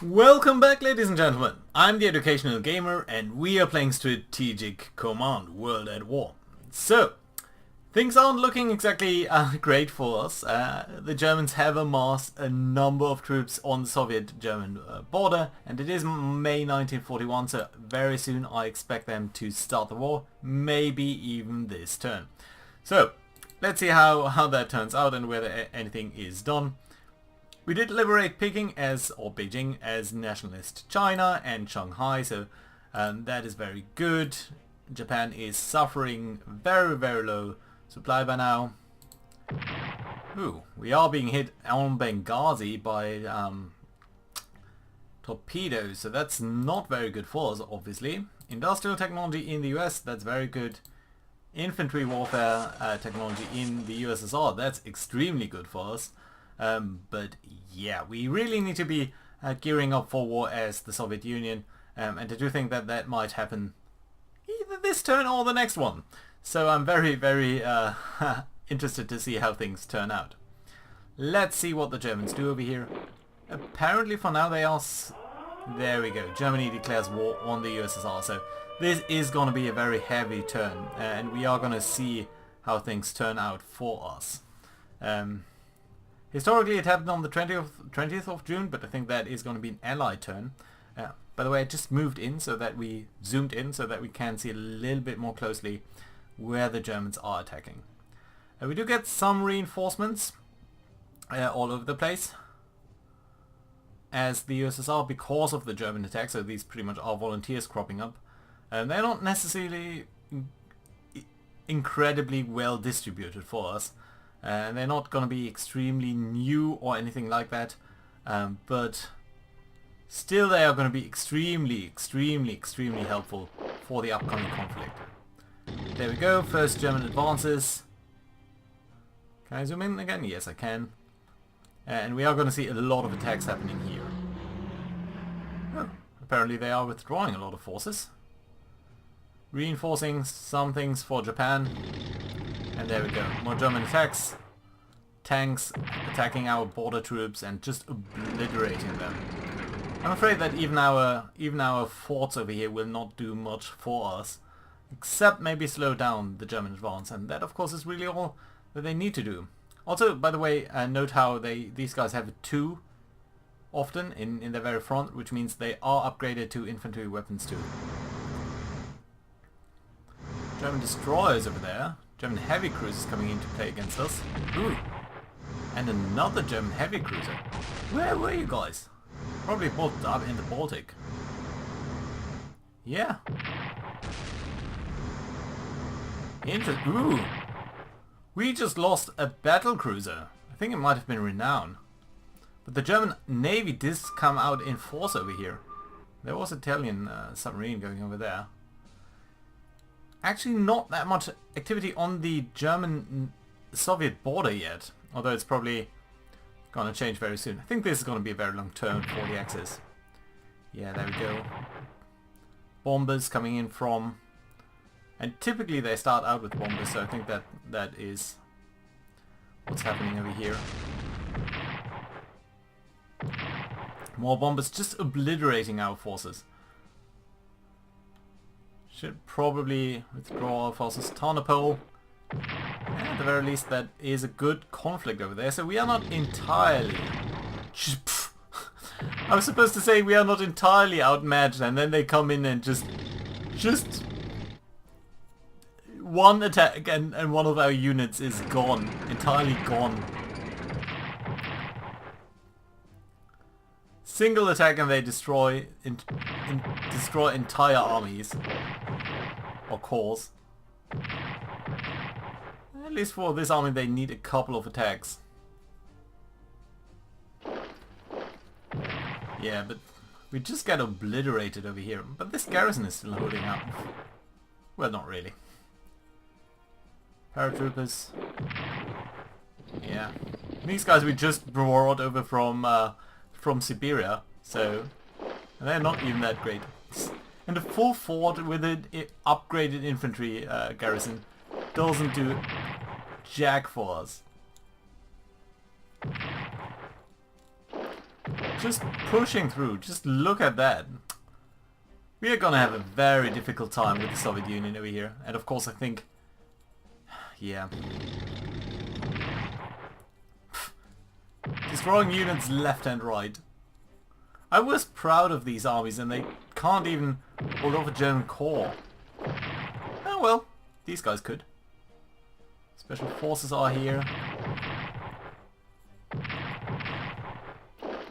Welcome back, ladies and gentlemen. I'm the Educational Gamer and we are playing Strategic Command World at War. So, things aren't looking exactly great for us. The Germans have amassed a number of troops on the Soviet-German border, and it is May 1941, so very soon I expect them to start the war, maybe even this turn. So, let's see how that turns out and whether anything is done. We did liberate Beijing as nationalist China and Shanghai, so that is very good. Japan is suffering very low supply by now. Ooh, we are being hit on Benghazi by torpedoes, so that's not very good for us, obviously. Industrial technology in the US, that's very good. Infantry warfare technology in the USSR, that's extremely good for us. But yeah, we really need to be gearing up for war as the Soviet Union, and I do think that that might happen either this turn or the next one. So I'm very interested to see how things turn out. Let's see what the Germans do over here. Apparently for now they are... There we go. Germany declares war on the USSR. So this is going to be a very heavy turn, and we are going to see how things turn out for us. Historically it happened on the 20th of June, but I think that is going to be an Allied turn. By the way, I just moved in so that we zoomed in so that we can see a little bit more closely where the Germans are attacking. We do get some reinforcements all over the place as the USSR because of the German attack, so these pretty much are volunteers cropping up. They're not necessarily incredibly well distributed for us. They're not going to be extremely new or anything like that, but still they are going to be extremely helpful for the upcoming conflict. There we go, first German advances. Can I zoom in again? Yes, I can. And we are going to see a lot of attacks happening here. Oh, apparently they are withdrawing a lot of forces. Reinforcing some things for Japan. And there we go, more German attacks, tanks attacking our border troops and just obliterating them. I'm afraid that even our forts over here will not do much for us, except maybe slow down the German advance, and that of course is really all that they need to do. Also, by the way, note how these guys have a 2 often in their very front, which means they are upgraded to infantry weapons too. German destroyers over there. German heavy cruisers coming into play against us. Ooh. And another German heavy cruiser. Where were you guys? Probably both up in the Baltic. Yeah. Ooh. We just lost a battle cruiser. I think it might have been Renown. But the German Navy did come out in force over here. There was an Italian submarine going over there. Actually not that much activity on the German-Soviet border yet, although it's probably going to change very soon. I think this is going to be a very long term for the Axis. Yeah, there we go. Bombers coming in from... And typically they start out with bombers, so I think that is what's happening over here. More bombers just obliterating our forces. Should probably withdraw our forces. Tarnopol. At the very least that is a good conflict over there, so we are not entirely... I was supposed to say we are not entirely outmatched, and then they come in and just one attack and one of our units is gone. Entirely gone. Single attack and they destroy entire armies. Or corps. At least for this army they need a couple of attacks. Yeah, but we just got obliterated over here. But this garrison is still holding out. Well, not really. Paratroopers. Yeah. These guys we just brought over from Siberia, so they're not even that great. And a full fort with an upgraded infantry garrison doesn't do jack for us. just pushing through. Just look at that. We are gonna have a very difficult time with the Soviet Union over here. And of course I think... yeah. Destroying units left and right. I was proud of these armies and they can't even hold off a German corps. Oh well, these guys could. Special forces are here.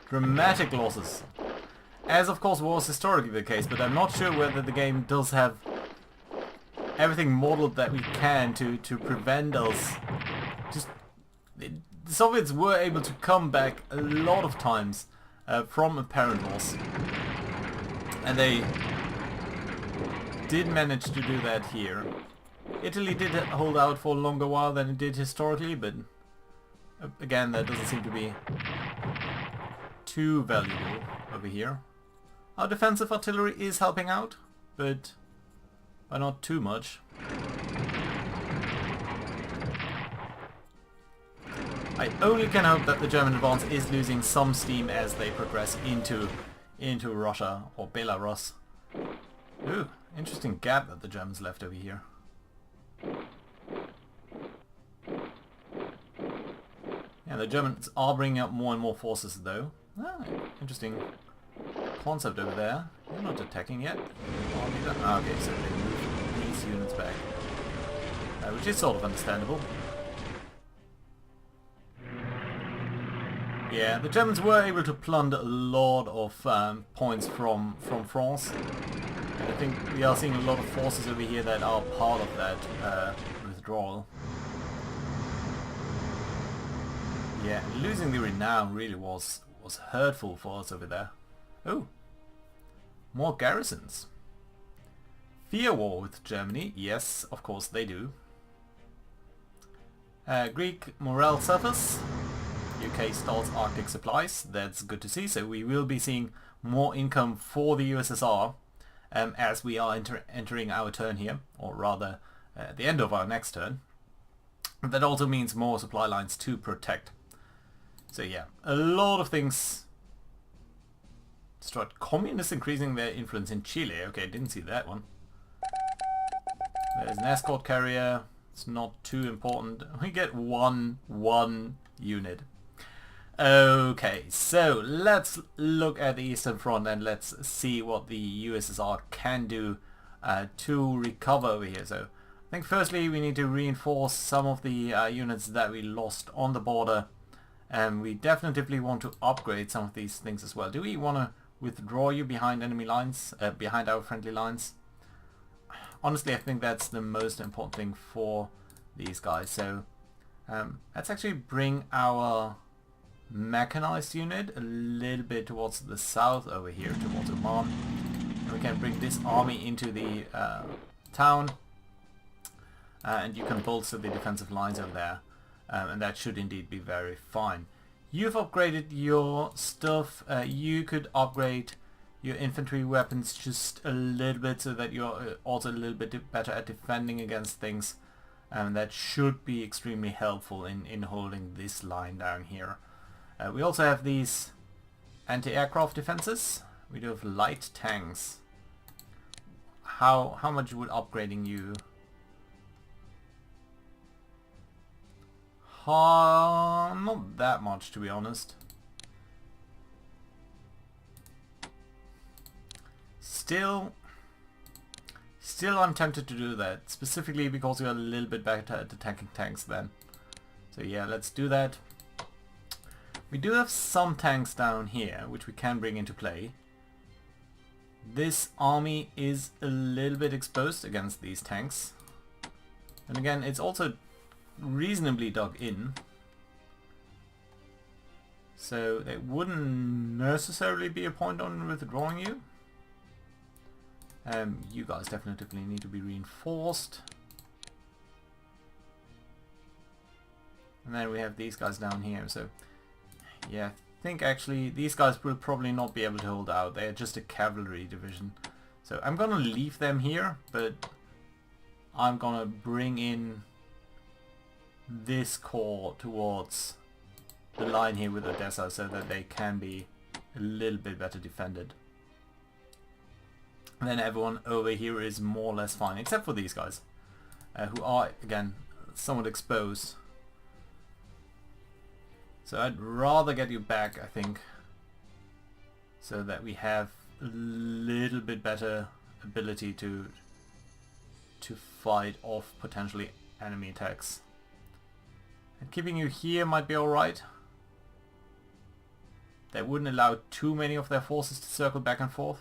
Dramatic losses. As of course was historically the case, but I'm not sure whether the game does have everything modeled that we can to prevent us. Just the Soviets were able to come back a lot of times from apparent loss, and they did manage to do that here. Italy did hold out for a longer while than it did historically, but again that doesn't seem to be too valuable over here. Our defensive artillery is helping out, but by not too much. I only can hope that the German advance is losing some steam as they progress into Russia or Belarus. Ooh, interesting gap that the Germans left over here. Yeah, the Germans are bringing up more and more forces though. Ah, interesting concept over there. You're not attacking yet. Ah, okay, so they moved these units back. Which is sort of understandable. Yeah, the Germans were able to plunder a lot of points from France. And I think we are seeing a lot of forces over here that are part of that withdrawal. Yeah, losing the renown really was hurtful for us over there. Oh, more garrisons. Fear war with Germany. Yes, of course they do. Greek morale suffers. UK starts Arctic supplies. That's good to see. So we will be seeing more income for the USSR as we are entering our turn here, or rather the end of our next turn. That also means more supply lines to protect. So yeah, a lot of things. Start communists increasing their influence in Chile. Okay, didn't see that one. There's an escort carrier. It's not too important. We get one unit. Okay, so let's look at the Eastern Front and let's see what the USSR can do to recover over here. So I think firstly we need to reinforce some of the units that we lost on the border, and we definitely want to upgrade some of these things as well. Do we want to withdraw you behind enemy lines, behind our friendly lines? Honestly, I think that's the most important thing for these guys. So let's actually bring our mechanized unit a little bit towards the south over here, towards Oman. And we can bring this army into the town, and you can bolster the defensive lines over there, and that should indeed be very fine. You've upgraded your stuff. You could upgrade your infantry weapons just a little bit so that you're also a little bit better at defending against things, and that should be extremely helpful in holding this line down here. We also have these anti-aircraft defenses. We do have light tanks. How much would upgrading you? Not that much, to be honest. Still I'm tempted to do that, specifically because we are a little bit better at attacking tanks then. So yeah, let's do that. We do have some tanks down here, which we can bring into play. This army is a little bit exposed against these tanks. And again, it's also reasonably dug in. So there wouldn't necessarily be a point on withdrawing you. You guys definitely need to be reinforced. And then we have these guys down here, so yeah, I think actually these guys will probably not be able to hold out. They're just a cavalry division. So I'm gonna leave them here, but I'm gonna bring in this corps towards the line here with Odessa so that they can be a little bit better defended. And then everyone over here is more or less fine, except for these guys, who are, again, somewhat exposed. So I'd rather get you back, I think, so that we have a little bit better ability to fight off potentially enemy attacks. And keeping you here might be alright. They wouldn't allow too many of their forces to circle back and forth.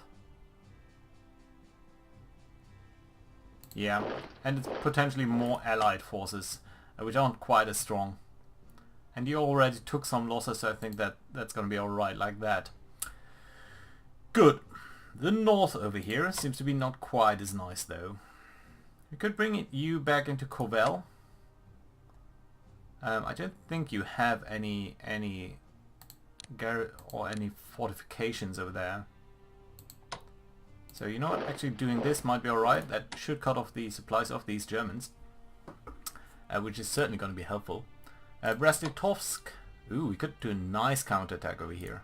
Yeah, and it's potentially more allied forces, which aren't quite as strong. And you already took some losses, so I think that's going to be alright like that. Good. The north over here seems to be not quite as nice though. We could bring you back into Covell. I don't think you have any fortifications over there. So you know what, actually doing this might be alright. That should cut off the supplies of these Germans, which is certainly going to be helpful. Brest-Litovsk. Ooh, we could do a nice counterattack over here.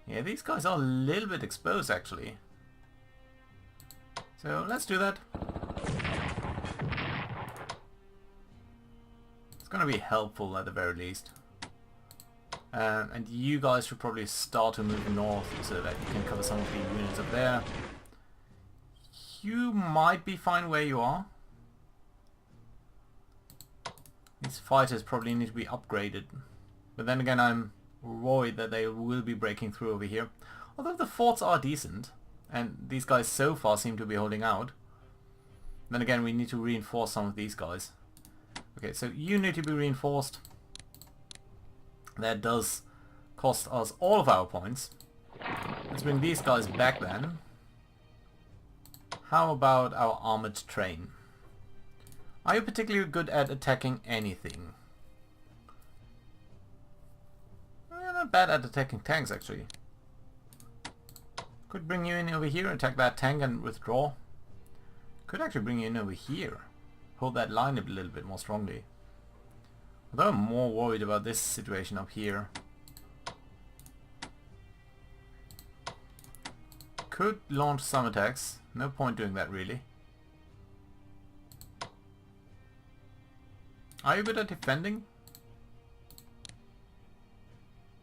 Yeah, these guys are a little bit exposed actually. So let's do that. It's going to be helpful at the very least. And you guys should probably start to move north so that you can cover some of the units up there. You might be fine where you are. These fighters probably need to be upgraded. But then again, I'm worried that they will be breaking through over here. Although the forts are decent, and these guys so far seem to be holding out. Then again, we need to reinforce some of these guys. Okay, so you need to be reinforced. That does cost us all of our points. Let's bring these guys back then. How about our armored train? Are you particularly good at attacking anything? You're not bad at attacking tanks actually. Could bring you in over here, attack that tank and withdraw. Could actually bring you in over here. Hold that line a little bit more strongly. Although I'm more worried about this situation up here. Could launch some attacks. No point doing that really. Are you good at defending?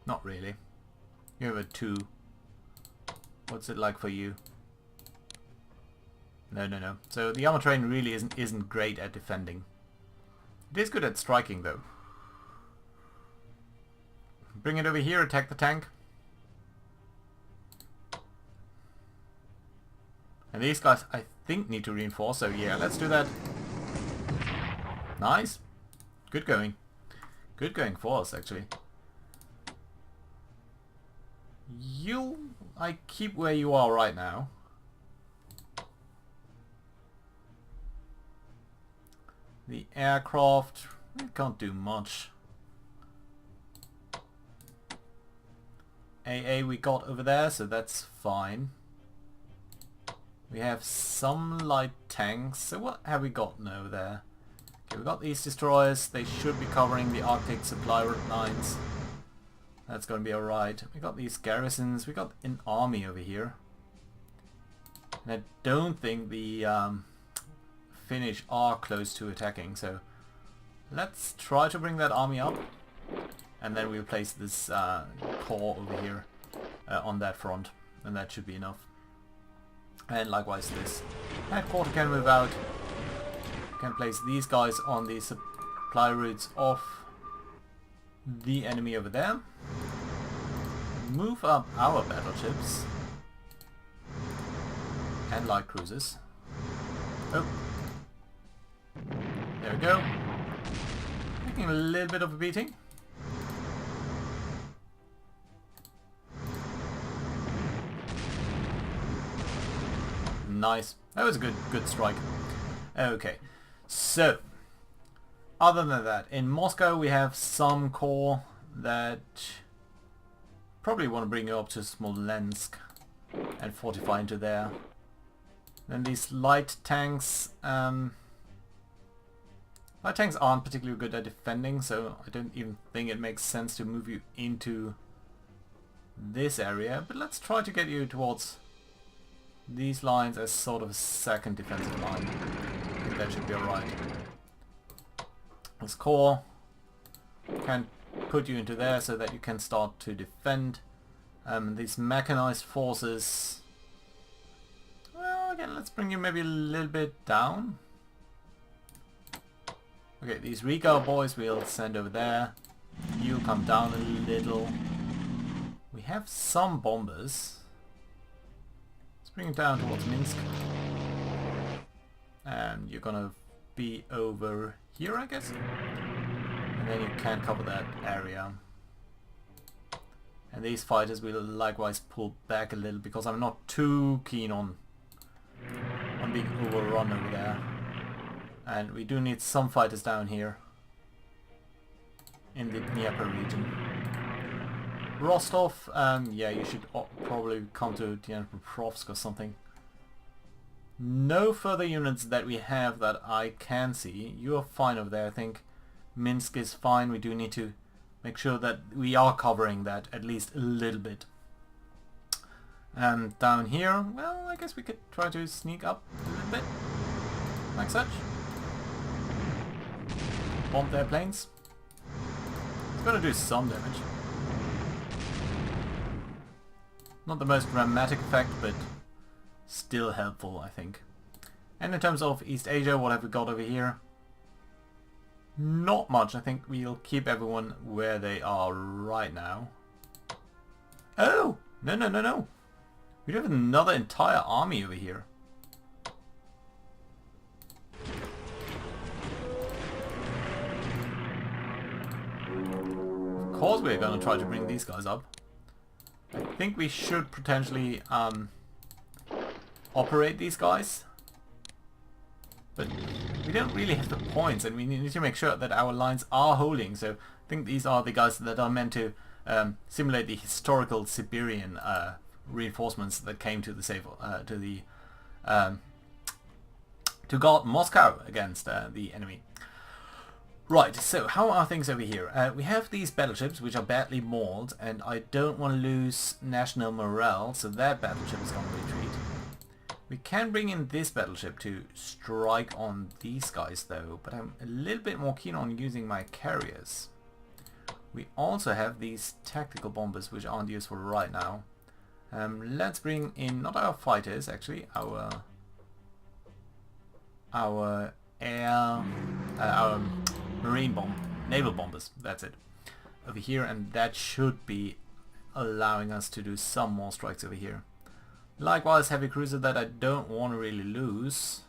Not really. You have a 2. What's it like for you? No. So the armor train really isn't great at defending. It is good at striking though. Bring it over here, attack the tank. And these guys I think need to reinforce, so yeah, let's do that. Nice. Good going. Good going for us actually. I keep where you are right now. The aircraft, we can't do much. AA we got over there, so that's fine. We have some light tanks, so what have we got over there? Okay, we got these destroyers, they should be covering the Arctic supply lines. That's going to be alright. We got these garrisons, we got an army over here. And I don't think the Finnish are close to attacking, so let's try to bring that army up. And then we'll place this corps over here on that front, and that should be enough. And likewise this headquarter can move out. Can place these guys on the supply routes of the enemy over there. Move up our battleships and light cruisers. Oh, there we go. Taking a little bit of a beating. Nice. That was a good strike. Okay, so other than that, in Moscow we have some corps that probably want to bring you up to Smolensk and fortify into there. Then these light tanks. Light tanks aren't particularly good at defending, so I don't even think it makes sense to move you into this area, but let's try to get you towards these lines as sort of a second defensive line. I think that should be alright. This core can put you into there so that you can start to defend. These mechanized forces, well, again, let's bring you maybe a little bit down. Okay, these Regal boys we'll send over there. You come down a little. We have some bombers. Let's bring it down towards Minsk. And you're gonna be over here, I guess. And then you can cover that area. And these fighters will likewise pull back a little because I'm not too keen on being overrun over there. And we do need some fighters down here in the Dnieper region. Rostov, yeah, you should probably come to Dnipropetrovsk or something. No further units that we have that I can see. You are fine over there, I think. Minsk is fine. We do need to make sure that we are covering that at least a little bit. And down here, well, I guess we could try to sneak up a little bit, like such. Bomb their planes. It's gonna do some damage. Not the most dramatic effect, but still helpful, I think. And in terms of East Asia, what have we got over here? Not much. I think we'll keep everyone where they are right now. Oh! No, no, no, no! We have another entire army over here. Of course we're gonna try to bring these guys up. I think we should potentially operate these guys. But we don't really have the points, and we need to make sure that our lines are holding. So I think these are the guys that are meant to simulate the historical Siberian reinforcements that came to the to guard Moscow against the enemy. Right, so how are things over here? We have these battleships which are badly mauled, and I don't want to lose national morale, so that battleship is going to retreat. We can bring in this battleship to strike on these guys though, but I'm a little bit more keen on using my carriers. We also have these tactical bombers which aren't useful right now. Let's bring in, not our fighters actually, our naval bombers, that's it, over here, and that should be allowing us to do some more strikes over here. Likewise, heavy cruiser that I don't want to really lose.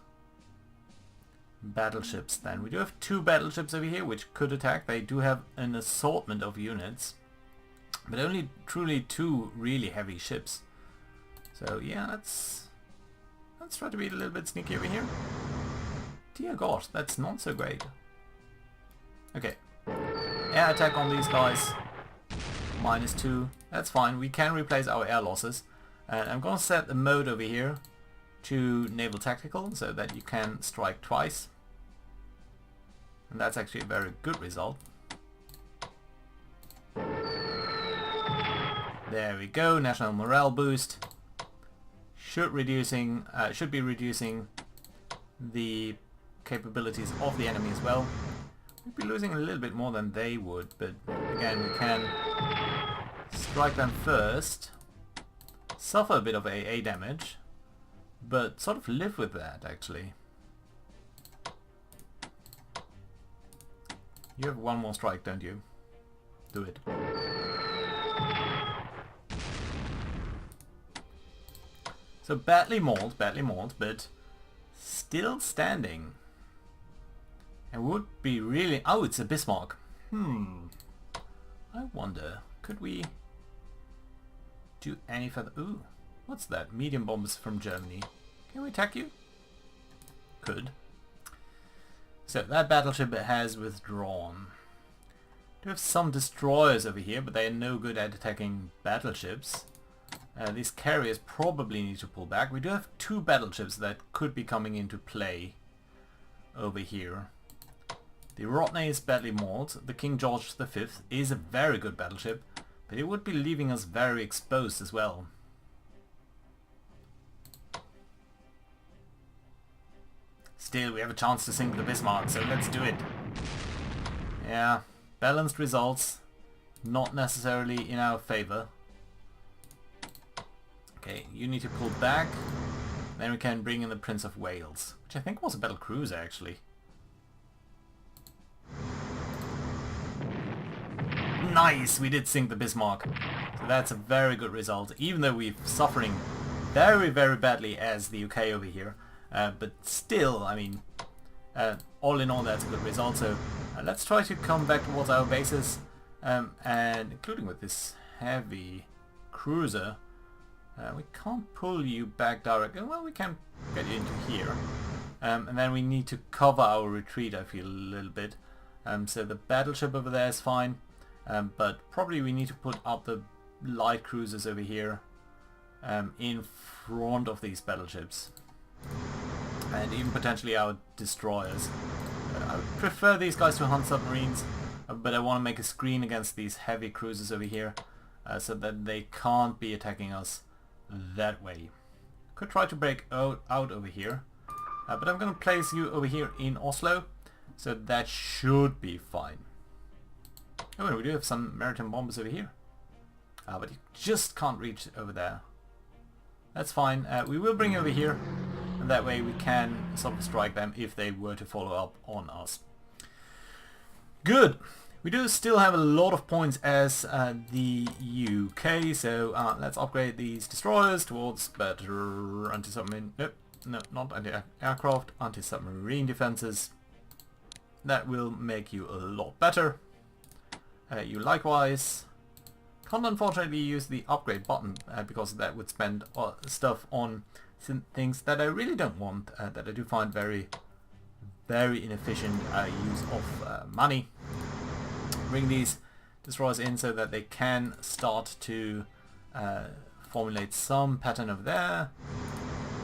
Battleships then. We do have two battleships over here which could attack. They do have an assortment of units, but only truly two really heavy ships. So yeah, let's try to be a little bit sneaky over here. Dear God, that's not so great. Okay. Air attack on these guys. -2. That's fine. We can replace our air losses. And I'm going to set the mode over here to naval tactical so that you can strike twice. And that's actually a very good result. There we go, national morale boost. Should be reducing the capabilities of the enemy as well. We'd be losing a little bit more than they would, but again we can strike them first. Suffer a bit of AA damage, but sort of live with that actually. You have one more strike, don't you? Do it. So badly mauled, but still standing. And would be really... Oh, it's a Bismarck. I wonder, could we do any further... Ooh, what's that? Medium bombers from Germany. Can we attack you? Could. So that battleship has withdrawn. We have some destroyers over here, but they are no good at attacking battleships. These carriers probably need to pull back. We do have two battleships that could be coming into play over here. The Rodney is badly mauled. The King George V is a very good battleship, But it would be leaving us very exposed as well. Still, we have a chance to sink the Bismarck, so let's do it. Yeah, balanced results, not necessarily in our favor. Okay, you need to pull back. Then we can bring in the Prince of Wales, which I think was a battle cruiser actually. Nice! We did sink the Bismarck. So that's a very good result, even though we're suffering very, very badly as the UK over here. But still, I mean, all in all that's a good result. So let's try to come back towards our bases, and including with this heavy cruiser. We can't pull you back directly. Well, we can get you into here. And then we need to cover our retreat, I feel, a little bit. So the battleship over there is fine. But probably we need to put up the light cruisers over here in front of these battleships. And even potentially our destroyers. I would prefer these guys to hunt submarines, but I want to make a screen against these heavy cruisers over here so that they can't be attacking us that way. Could try to break out over here, but I'm going to place you over here in Oslo, so that should be fine. Oh, and we do have some maritime bombers over here, but you just can't reach over there. That's fine. We will bring you over here, and that way we can sort of strike them if they were to follow up on us. Good. We do still have a lot of points as the UK, so let's upgrade these destroyers towards better anti-submarine... Nope, no, not anti-aircraft, anti-submarine defenses. That will make you a lot better. You likewise can't unfortunately use the upgrade button because that would spend stuff on things that I really don't want, that I do find very, very inefficient use of money. Bring these destroyers in so that they can start to formulate some pattern over there.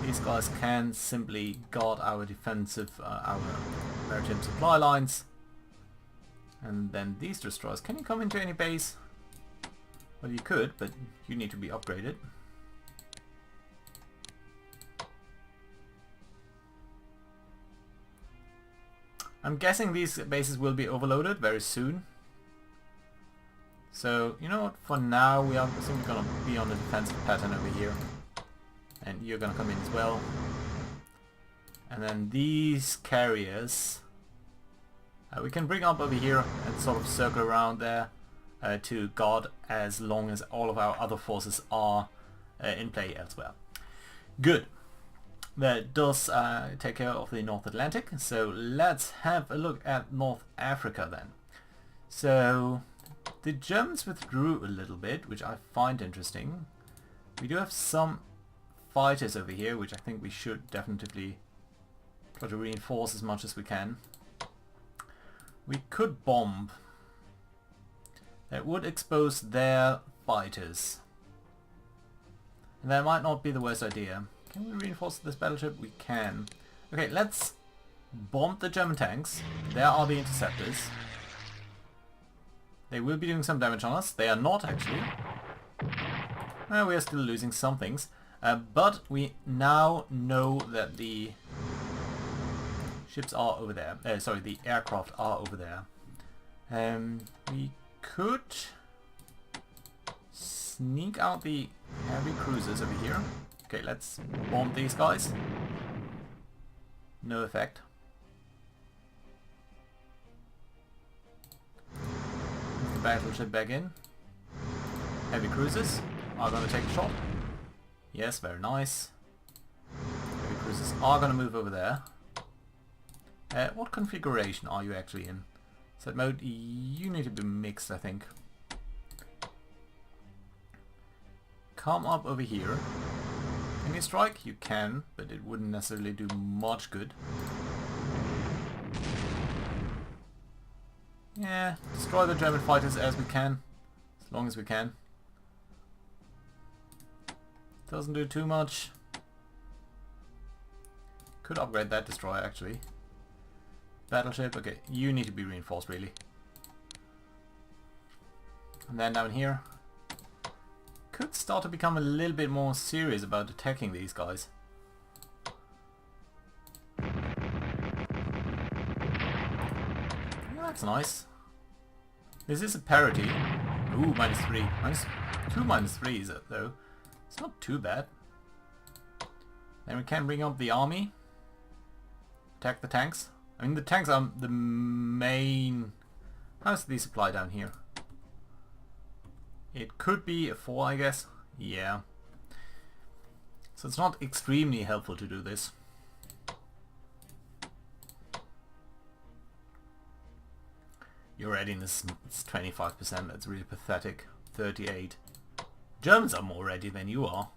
These guys can simply guard our defensive, our maritime supply lines. And then these destroyers, can you come into any base? Well, you could, but you need to be upgraded. I'm guessing these bases will be overloaded very soon. So, you know what, for now we are simply going to be on the defensive pattern over here. And you're going to come in as well. And then these carriers, we can bring up over here and sort of circle around there to guard as long as all of our other forces are in play elsewhere. Good. That does take care of the North Atlantic. So let's have a look at North Africa then. So the Germans withdrew a little bit, which I find interesting. We do have some fighters over here, which I think we should definitely try to reinforce as much as we can. We could bomb. That would expose their fighters. And that might not be the worst idea. Can we reinforce this battleship? We can. Okay, let's bomb the German tanks. There are the interceptors. They will be doing some damage on us. They are not actually. Well, we are still losing some things. But we now know that the ships are over there. Sorry, the aircraft are over there. We could sneak out the heavy cruisers over here. Okay, let's bomb these guys. No effect. Move the battleship back in. Heavy cruisers are going to take a shot. Yes, very nice. Heavy cruisers are going to move over there. What configuration are you actually in? Set mode, you need to be mixed, I think. Come up over here. Can you strike? You can, but it wouldn't necessarily do much good. Yeah, destroy the German fighters as we can. As long as we can. Doesn't do too much. Could upgrade that destroyer actually. Battleship, okay, you need to be reinforced really. And then down here, could start to become a little bit more serious about attacking these guys. That's nice. This is a parity. Ooh, -3. -2, -3 is it though? It's not too bad. Then we can bring up the army. Attack the tanks. I mean, the tanks are the main... How's the supply down here? It could be a 4, I guess. Yeah. So it's not extremely helpful to do this. Your readiness is 25%. That's really pathetic. 38. Germans are more ready than you are.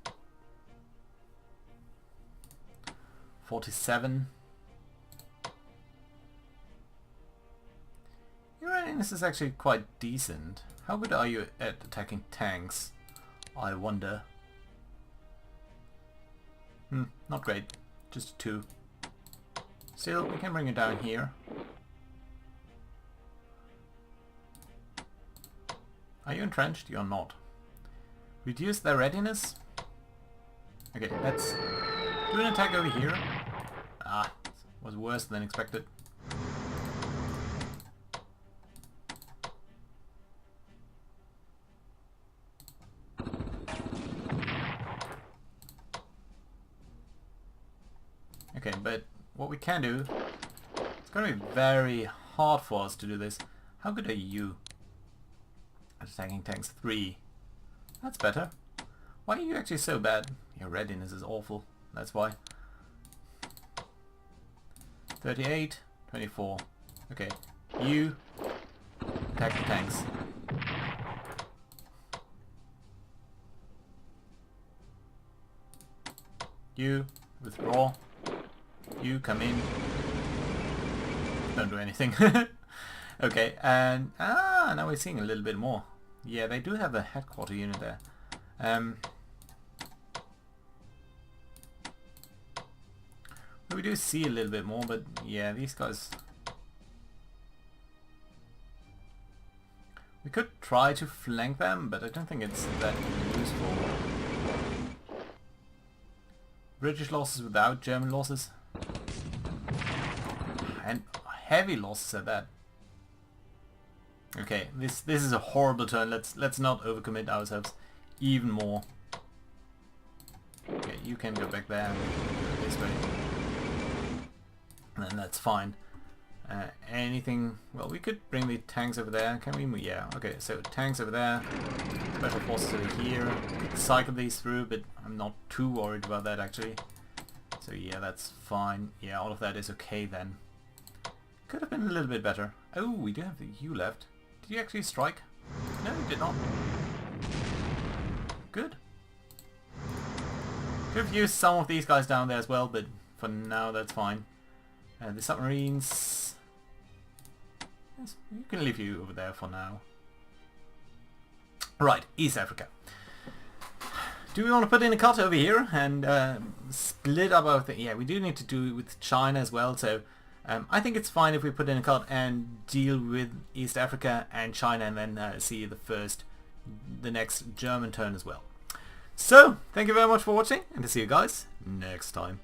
47. Your readiness is actually quite decent. How good are you at attacking tanks? I wonder. Not great. Just 2. Still, we can bring it down here. Are you entrenched? You're not. Reduce their readiness? Okay, let's do an attack over here. Ah, was worse than expected. Okay, but what we can do, it's going to be very hard for us to do this. How good are you at attacking tanks? 3. That's better. Why are you actually so bad? Your readiness is awful. That's why. 38, 24. Okay, you attack the tanks. You withdraw. You come in. Don't do anything. Okay, and now we're seeing a little bit more. Yeah, they do have a headquarter unit there. We do see a little bit more, but yeah, these guys... We could try to flank them, but I don't think it's that useful. British losses without German losses. And heavy losses at that. Okay, this is a horrible turn. Let's not overcommit ourselves even more. Okay, you can go back there and go this way. And that's fine. Anything... Well, we could bring the tanks over there. Can we? Yeah, okay, so tanks over there. Special forces over here. Could cycle these through, but I'm not too worried about that actually. So yeah, that's fine. Yeah, all of that is okay then. Could have been a little bit better. Oh, we do have the U left. Did you actually strike? No, you did not. Good. Could have used some of these guys down there as well, but for now that's fine. The submarines... Yes, you can leave you over there for now. Right, East Africa. Do we want to put in a cut over here and split up our thing? Yeah, we do need to do it with China as well, so I think it's fine if we put in a cut and deal with East Africa and China and then see the next German turn as well. So, thank you very much for watching and to see you guys next time.